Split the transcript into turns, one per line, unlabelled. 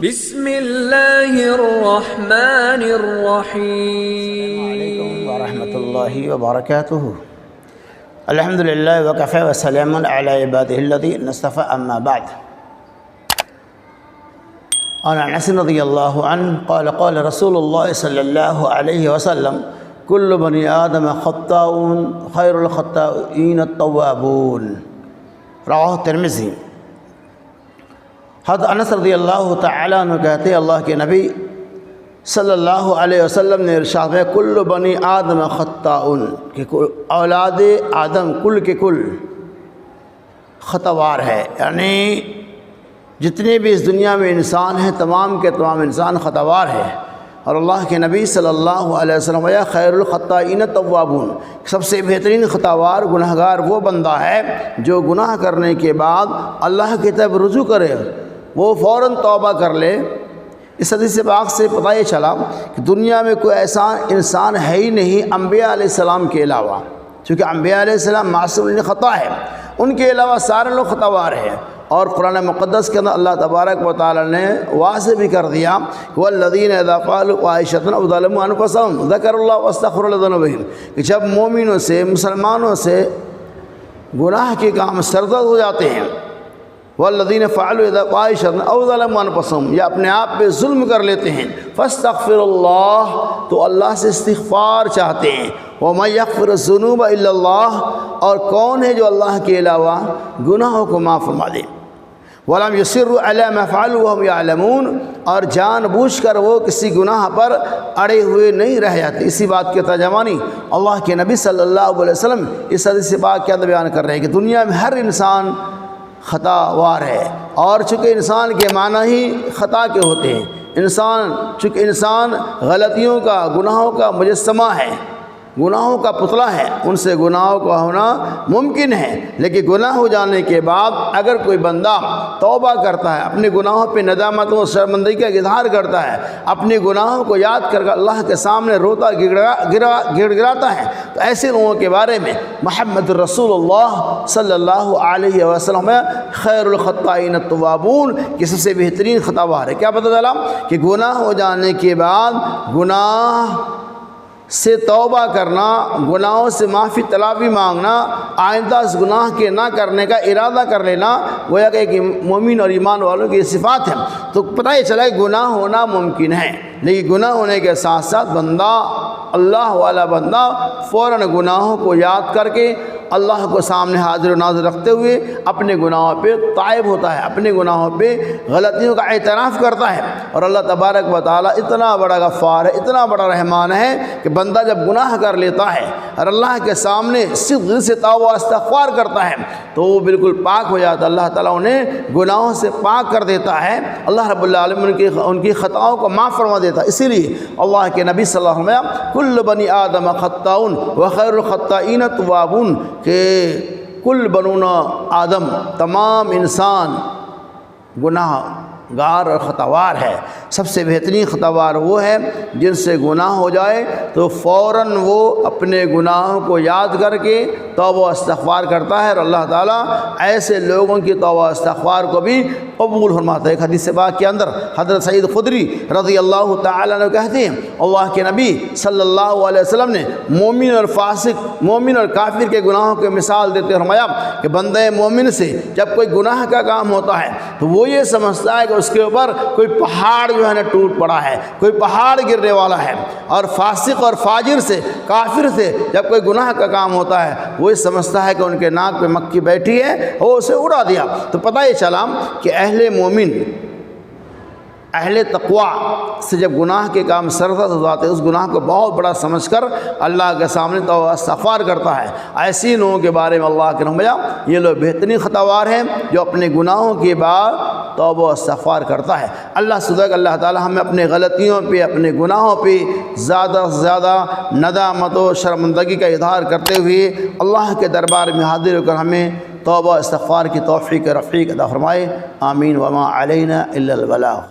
بسم اللہ الرحمن الرحیم
علیکم ورحمۃ اللہ وبرکاتہ۔ الحمدللہ وکفی وسلام علی عبادہ الذین اصطفی، اما بعد۔ عن انس رضی اللہ عنہ قال قال رسول اللہ صلی اللہ علیہ وسلم کل بنی آدم خطاؤون خیر الخطائین التوابون، رواہ ترمذی۔ حضرت انس رضی اللہ تعالیٰ عنہ کہتے ہیں اللہ کے نبی صلی اللہ علیہ وسلم نے ارشاد ہے کل بنی آدم خطاؤن، کہ اولاد آدم کل کے کل خطاوار ہے، یعنی جتنے بھی اس دنیا میں انسان ہیں تمام کے تمام انسان خطاوار ہے۔ اور اللہ کے نبی صلی اللہ علیہ وسلم یا خیر الخطائین التوابون، سب سے بہترین خطاوار گناہگار وہ بندہ ہے جو گناہ کرنے کے بعد اللہ کی طرف رجوع کرے، وہ فوراً توبہ کر لے۔ اس حدیث پاک سے پتہ یہ چلا کہ دنیا میں کوئی ایسا انسان ہے ہی نہیں انبیاء علیہ السلام کے علاوہ، چونکہ انبیاء علیہ السلام معصومین خطا ہے، ان کے علاوہ سارے لوگ خطاوار ہیں۔ اور قرآن مقدس کے اندر اللہ تبارک و تعالیٰ نے واضح بھی کر دیا والذین اذا قالوا فاحشۃ او ظلموا انفسهم ذکروا اللہ واستغفروا لذنوبہم، کہ جب مومنوں سے مسلمانوں سے گناہ کے کام سرزد ہو جاتے ہیں، والذین فعلوا اذا فاحشۃ او ظلموا انفسهم، یا اپنے آپ پہ ظلم کر لیتے ہیں، فاستغفروا اللہ، تو اللہ سے استغفار چاہتے ہیں، وَمَن يَغْفِرُ الذُّنُوبَ إِلَّا اللَّهُ، اور کون ہے جو اللہ کے علاوہ گناہوں کو معاف فرما دے، وَلَمْ يُصِرُّوا عَلَىٰ مَا فَعَلُوا وَهُمْ يَعْلَمُونَ، اور جان بوجھ کر وہ کسی گناہ پر اڑے ہوئے نہیں رہ جاتے۔ اسی بات کی ترجمانی اللہ کے نبی صلی اللہ علیہ وسلم اس حدیث پاک کے اندر بیان کر رہے ہیں کہ دنیا میں ہر انسان خطا وار ہے، اور چونکہ انسان کے معنی ہی خطا کے ہوتے ہیں، چونکہ انسان غلطیوں کا گناہوں کا مجسمہ ہے، گناہوں کا پتلا ہے، ان سے گناہوں کا ہونا ممکن ہے، لیکن گناہ ہو جانے کے بعد اگر کوئی بندہ توبہ کرتا ہے، اپنے گناہوں پہ ندامت و شرمندگی کا اظہار کرتا ہے، اپنے گناہوں کو یاد کر اللہ کے سامنے روتا گڑ گڑاتا ہے، تو ایسے لوگوں کے بارے میں محمد رسول اللہ صلی اللہ علیہ وسلم خیر الخطائین التوابون، کہ سب سے بہترین خطاوار ہے۔ کیا پتہ چلا کہ گناہ ہو جانے کے بعد گناہ سے توبہ کرنا، گناہوں سے معافی طلبی مانگنا، آئندہ اس گناہ کے نہ کرنے کا ارادہ کر لینا، گویا کہ ایک مومن اور ایمان والوں کی صفات ہے۔ تو پتہ یہ چلا کہ گناہ ہونا ممکن ہے، لیکن گناہ ہونے کے ساتھ ساتھ بندہ، اللہ والا بندہ فوراً گناہوں کو یاد کر کے اللہ کو سامنے حاضر و ناظر رکھتے ہوئے اپنے گناہوں پہ تائب ہوتا ہے، اپنے گناہوں پہ غلطیوں کا اعتراف کرتا ہے۔ اور اللہ تبارک و تعالیٰ اتنا بڑا غفار ہے، اتنا بڑا رحمان ہے کہ بندہ جب گناہ کر لیتا ہے اور اللہ کے سامنے صدق سے توبہ و استغفار کرتا ہے تو وہ بالکل پاک ہو جاتا ہے، اللہ تعالیٰ انہیں گناہوں سے پاک کر دیتا ہے، اللہ رب العالمین ان کی خطاؤں کو معاف فرما دیتا ہے۔ اسی لیے اللہ کے نبی صلی اللہ علیہ وسلم کل بنی آدم خطاؤن وخیر الخطائین التوابون، کہ کل بنون آدم، تمام انسان گناہ گار اور خطاوار ہے، سب سے بہترین خطاوار وہ ہے جن سے گناہ ہو جائے تو فوراً وہ اپنے گناہوں کو یاد کر کے توبہ و استغفار کرتا ہے، اور اللہ تعالیٰ ایسے لوگوں کی توبہ و استغفار کو بھی قبول فرماتا ہے۔ ایک حدیث پاک کے اندر حضرت سعید خدری رضی اللہ تعالیٰ عنہ کہتے ہیں اللہ کے نبی صلی اللہ علیہ وسلم نے مومن اور فاسق، مومن اور کافر کے گناہوں کی مثال دیتے فرمایا کہ بندہ مومن سے جب کوئی گناہ کا کام ہوتا ہے تو وہ یہ سمجھتا ہے کہ اس کے اوپر کوئی پہاڑ جو ہے نا ٹوٹ پڑا ہے، کوئی پہاڑ گرنے والا ہے، اور فاسق اور فاجر سے، کافر سے جب کوئی گناہ کا کام ہوتا ہے وہ یہ سمجھتا ہے کہ ان کے ناک پہ مکھی بیٹھی ہے، وہ اسے اڑا دیا۔ تو پتہ یہ چلا کہ اہل مومن، اہل تقویٰ سے جب گناہ کے کام سرزد ہو جاتے اس گناہ کو بہت بڑا سمجھ کر اللہ کے سامنے توبہ استغفار کرتا ہے۔ ایسی لوگوں کے بارے میں اللہ کے نبی یہ لوگ بہترین خطاوار ہیں جو اپنے گناہوں کے بعد توبہ استغفار کرتا ہے۔ اللہ تعالی ہمیں اپنے غلطیوں پہ، اپنے گناہوں پہ زیادہ سے زیادہ ندامت و شرمندگی کا اظہار کرتے ہوئے اللہ کے دربار میں حاضر ہو کر ہمیں توبہ استغفار کی توفیق رفیق عطا فرمائے۔ آمین۔ وما علینا الا البلاغ۔